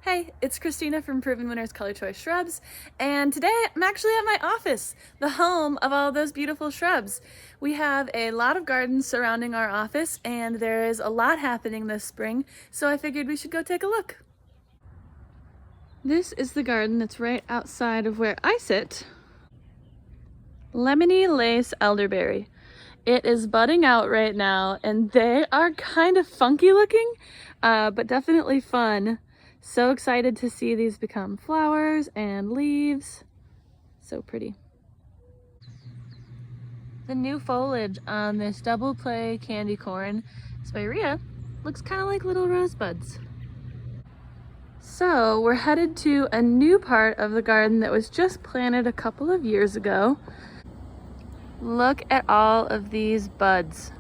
Hey, it's Christina from Proven Winners ColorChoice Shrubs, and today I'm actually at my office, the home of all those beautiful shrubs. We have a lot of gardens surrounding our office, and there is a lot happening this spring, so I figured we should go take a look. This is the garden that's right outside of where I sit. Lemony lace elderberry. It is budding out right now, and they are kind of funky looking, but definitely fun. So excited to see these become flowers and leaves. So pretty. The new foliage on this double play candy corn spirea looks kind of like little rosebuds. So we're headed to a new part of the garden that was just planted a couple of years ago. Look at all of these buds.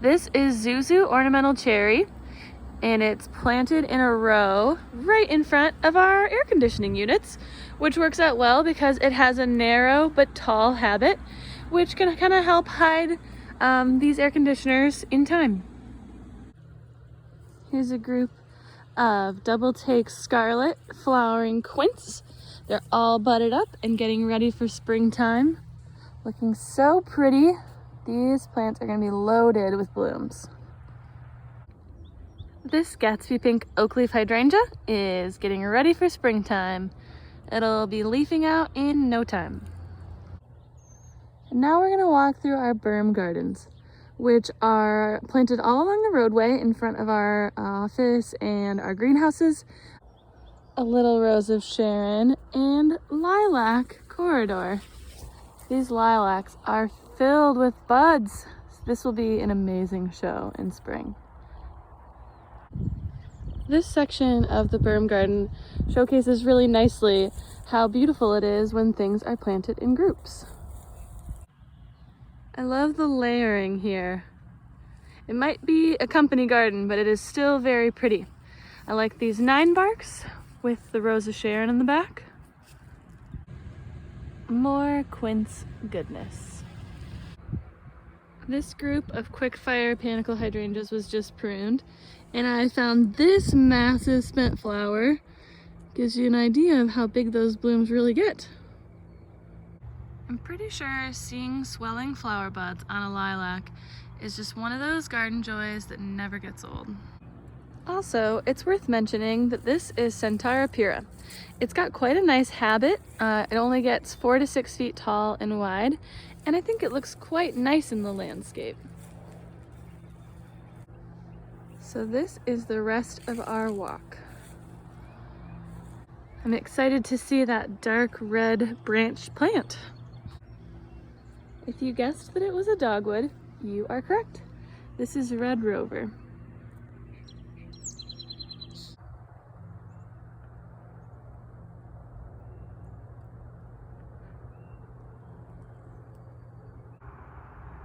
This is Zuzu ornamental cherry, and it's planted in a row right in front of our air conditioning units, which works out well because it has a narrow but tall habit, which can kind of help hide these air conditioners in time. Here's a group of double take Scarlet flowering Quince. They're all budded up and getting ready for springtime. Looking so pretty. These plants are going to be loaded with blooms. This Gatsby pink oak leaf hydrangea is getting ready for springtime. It'll be leafing out in no time. And now we're going to walk through our berm gardens, which are planted all along the roadway in front of our office and our greenhouses. A little rose of Sharon and lilac corridor. These lilacs are filled with buds. This will be an amazing show in spring. This section of the berm garden showcases really nicely how beautiful it is when things are planted in groups. I love the layering here. It might be a company garden, but it is still very pretty. I like these 9 barks with the Rose of Sharon in the back. More quince goodness. This group of Quickfire Panicle hydrangeas was just pruned, and I found this massive spent flower. Gives you an idea of how big those blooms really get. I'm pretty sure seeing swelling flower buds on a lilac is just one of those garden joys that never gets old. Also, it's worth mentioning that this is Centaura Pira. It's got quite a nice habit. It only gets 4 to 6 feet tall and wide, and I think it looks quite nice in the landscape. So this is the rest of our walk. I'm excited to see that dark red branched plant. If you guessed that it was a dogwood, you are correct. This is Red Rover.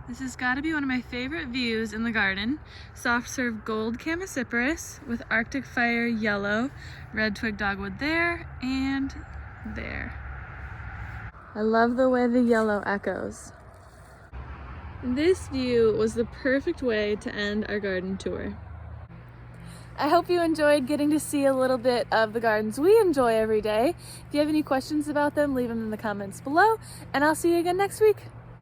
This has got to be one of my favorite views in the garden. Soft serve gold chamaecyparis with Arctic fire yellow, red twig dogwood there and there. I love the way the yellow echoes. This view was the perfect way to end our garden tour. I hope you enjoyed getting to see a little bit of the gardens we enjoy every day. If you have any questions about them, leave them in the comments below, and I'll see you again next week.